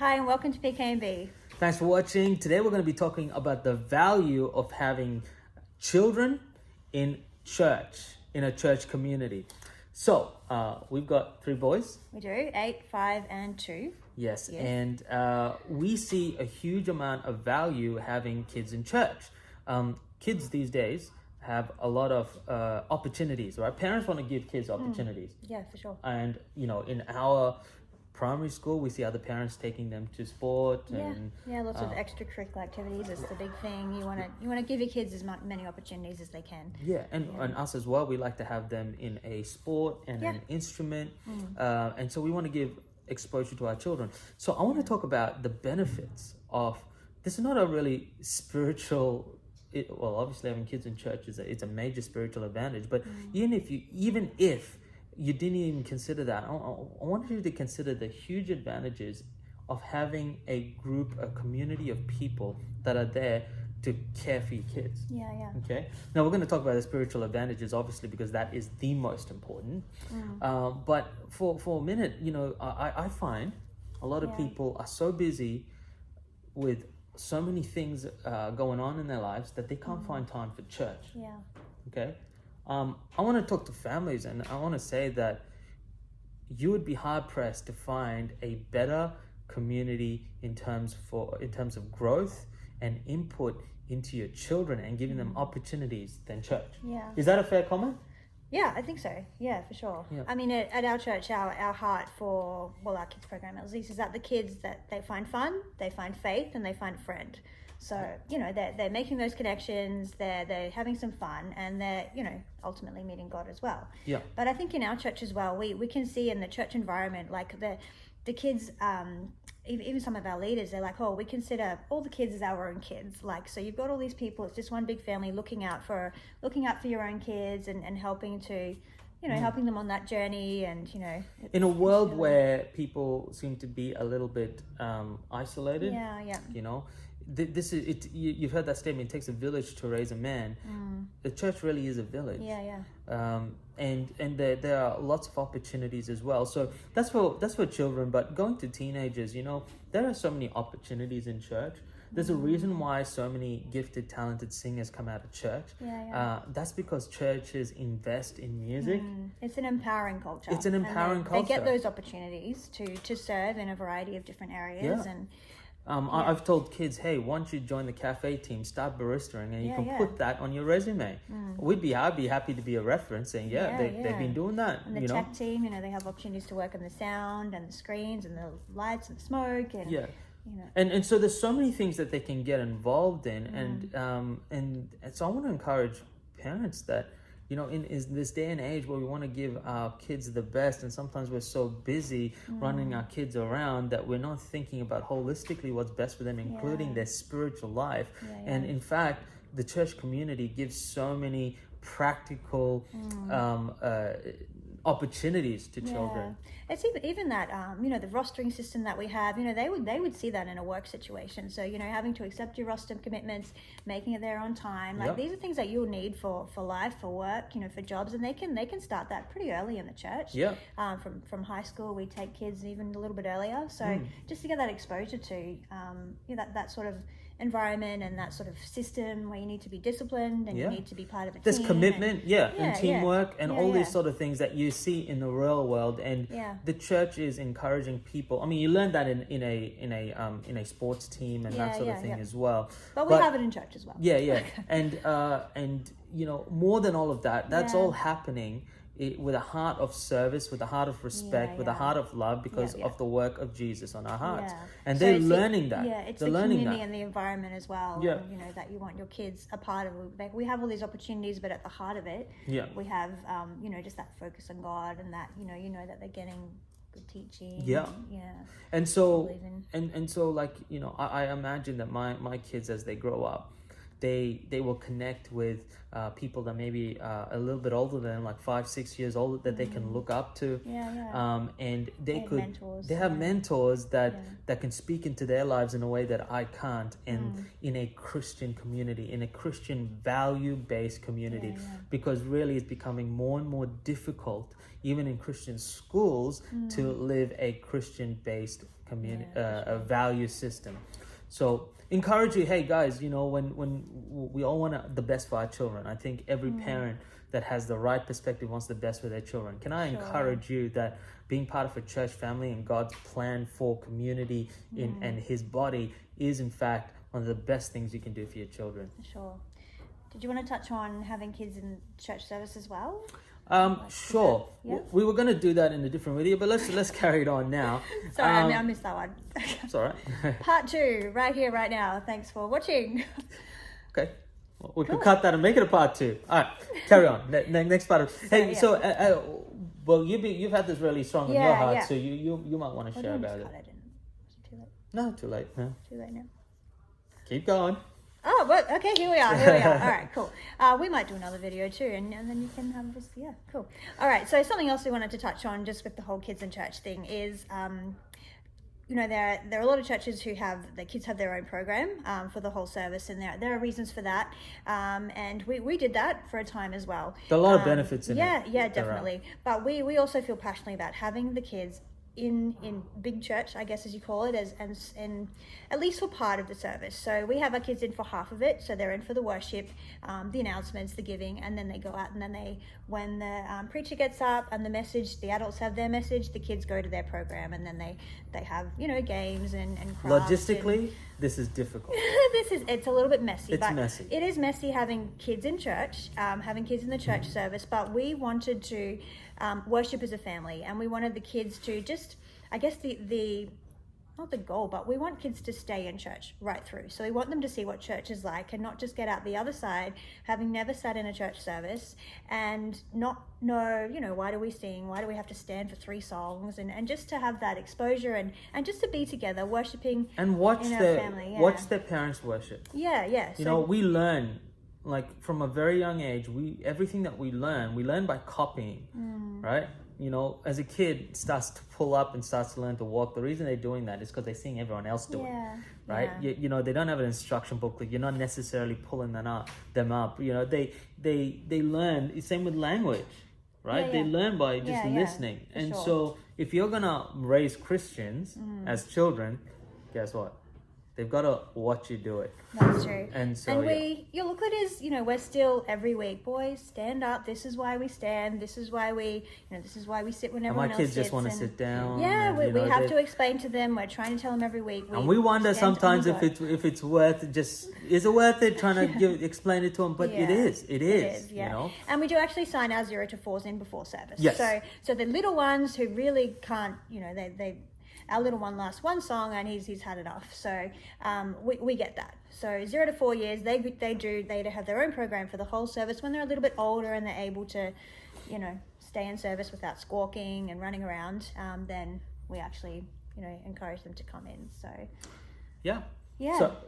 Hi, and welcome to PKMB. Thanks for watching. Today we're going to be talking about the value of having children in church, in a church community. So, we've got 3 boys. We do 8, 5, and 2. Yes, Yes. and we see a huge amount of value having kids in church. Kids these days have a lot of opportunities, right? Parents want to give kids opportunities. Yeah, for sure. And, in our primary school, we see other parents taking them to sport and Lots of extracurricular activities is the big thing. You want to give your kids as many opportunities as they can. And us as well. We like to have them in a sport and an instrument, and so we want to give exposure to our children. So I want to talk about the benefits of this. Is not a really spiritual. Well, obviously having kids in church it's a major spiritual advantage. But even if you didn't even consider that, I want you to consider the huge advantages of having a community of people that are there to care for your kids. Yeah. Okay. Now we're going to talk about the spiritual advantages, obviously, because that is the most important. But for a minute, I find a lot of people are so busy with so many things going on in their lives that they can't find time for church. Yeah. Okay. I want to talk to families, and I want to say that you would be hard pressed to find a better community in terms of growth and input into your children and giving them opportunities than church. Yeah. Is that a fair comment? Yeah, I think so. Yeah, for sure. Yeah. I mean, at our church, our heart for our kids program at least is that the kids that they find fun, they find faith, and they find a friend. So, they're making those connections, they're having some fun, and they're, ultimately meeting God as well. Yeah. But I think in our church as well, we can see in the church environment, like the kids, even some of our leaders, they're like, we consider all the kids as our own kids. Like, so you've got all these people, it's just one big family looking out for your own kids and helping to, helping them on that journey. And, in a world where people seem to be a little bit isolated, this is it. You've heard that statement. It takes a village to raise a man. The church really is a village. And there are lots of opportunities as well. So that's for children. But going to teenagers, there are so many opportunities in church. There's a reason why so many gifted, talented singers come out of church. That's because churches invest in music. It's an empowering culture. It's an empowering culture. They get those opportunities to serve in a variety of different areas. And I've told kids, hey, once you join the cafe team, start baristering, and you can put that on your resume. I'd be happy to be a reference saying, they've been doing that. And the tech team, they have opportunities to work on the sound and the screens and the lights and the smoke and and so there's so many things that they can get involved in, and so I want to encourage parents that in this day and age where we want to give our kids the best, and sometimes we're so busy running our kids around that we're not thinking about holistically what's best for them, including their spiritual life. And in fact, the church community gives so many practical opportunities to children. It's even that the rostering system that we have, they would see that in a work situation. So having to accept your roster commitments, making it there on time, these are things that you'll need for life, for work, for jobs, and they can start that pretty early in the church. From high school, we take kids even a little bit earlier, so just to get that exposure to that sort of environment and that sort of system where you need to be disciplined and you need to be part of a team. There's commitment, and teamwork and all these sort of things that you see in the real world, and the church is encouraging people. I mean, you learn that in a sports team and that sort of thing as well. But we have it in church as well. And more than all of that, that's all happening with a heart of service, with a heart of respect, with a heart of love, because of the work of Jesus on our hearts. And they're learning that. It's the community and the environment as well. And, that you want your kids a part of. Like, we have all these opportunities, but at the heart of it, we have, just that focus on God, and that, that they're getting good teaching. And so, I imagine that my kids, as they grow up, they will connect with people that maybe a little bit older than them, like 5-6 years old, that they can look up to. And they have mentors that can speak into their lives in a way that I can't, and in a Christian community, in a Christian value-based community, because really it's becoming more and more difficult, even in Christian schools, to live a Christian-based a value system. So encourage you, hey guys, you know, when we all want the best for our children. I think every parent that has the right perspective wants the best for their children. Can I encourage you that being part of a church family and God's plan for community and his body is in fact one of the best things you can do for your children. Sure. Did you want to touch on having kids in church service as well? Sure. Yeah. We were going to do that in a different video, but let's carry it on now. Sorry, I missed that one. It's all right. Part 2, right here, right now. Thanks for watching. Okay. Well, we could cut that and make it a part 2. All right, carry on. Next part of. Hey, well, you've had this really strong in your heart, so you might want to share about it. Was it too late? No, too late. No. Too late now. Keep going. Oh, well, okay, here we are. All right, cool. We might do another video too, and then you can have this. Yeah, cool. All right, so something else we wanted to touch on just with the whole kids in church thing is, you know, there are a lot of churches who have, the kids have their own program for the whole service, and there are reasons for that. And we did that for a time as well. There are a lot of benefits in it. Yeah, definitely. But we also feel passionately about having the kids in big church, I guess as you call it, as at least for part of the service. So we have our kids in for half of it, so they're in for the worship, the announcements, the giving, and then they go out, and then when the preacher gets up and the message, the adults have their message, the kids go to their program, and then they have, you know, games and crafts. Logistically, this is difficult. It's a little bit messy. It's messy. It is messy having kids in church, having kids in the church service, but we wanted to worship as a family, and we wanted the kids to just, I guess the not the goal, but we want kids to stay in church right through. So we want them to see what church is like and not just get out the other side, having never sat in a church service and not know, you know, why do we sing? Why do we have to stand for 3 songs? And just to have that exposure and just to be together, worshiping and watch in their our family. watch their parents worship. Yeah. You know, we learn, like from a very young age, everything that we learn by copying, right? You know, as a kid starts to pull up and starts to learn to walk, the reason they're doing that is because they're seeing everyone else do it, right? Yeah. You know, they don't have an instruction booklet. You're not necessarily pulling them up. You know, they learn. Same with language, right? Yeah. They learn by just listening. And so if you're gonna raise Christians as children, guess what? They've got to watch you do it. That's true. And so, you look at it as, you know, we're still every week, boys, stand up. This is why we stand. This is why we sit when everyone else sits. My kids just want to sit down. Yeah, we have to explain to them. We're trying to tell them every week. And we wonder sometimes if it's worth it. Is it worth it trying to explain it to them? But it is. It is. Yeah. You know. And we do actually sign our 0 to 4s in before service. Yes. So the little ones who really can't, you know, they our little one lasts one song and he's had enough. So we get that. So 0 to 4 years, they have their own program for the whole service. When they're a little bit older and they're able to, you know, stay in service without squawking and running around, then we actually, you know, encourage them to come in. So yeah.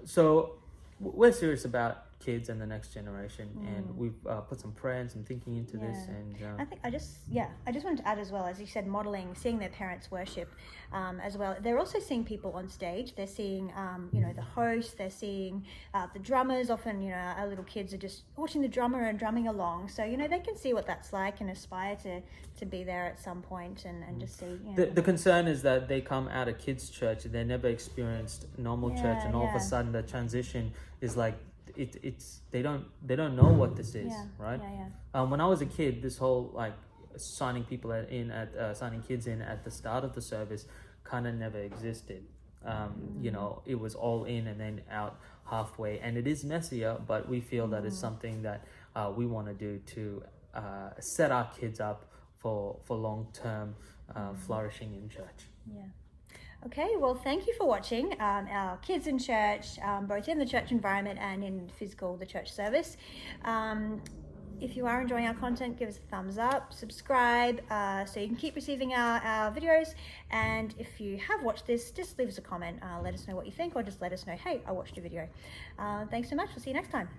So we're serious about kids and the next generation, and we've put some prayer and some thinking into this. And I just wanted to add as well, as you said, modeling, seeing their parents worship as well. They're also seeing people on stage. They're seeing you know, the host. They're seeing the drummers. Often, you know, our little kids are just watching the drummer and drumming along. So, you know, they can see what that's like and aspire to be there at some point and just see. You know. The concern is that they come out of kids' church, they never experienced normal church, and all of a sudden the transition is like. They don't know what this is, right? When I was a kid, this whole like signing kids in at the start of the service kind of never existed. You know, it was all in and then out halfway, and it is messier, but we feel that it's something that we want to do to set our kids up for long-term flourishing in church. Yeah. Okay, well, thank you for watching our kids in church, both in the church environment and in the church service. If you are enjoying our content, give us a thumbs up, subscribe, so you can keep receiving our videos. And if you have watched this, just leave us a comment. Let us know what you think, or just let us know, hey, I watched your video. Thanks so much. We'll see you next time.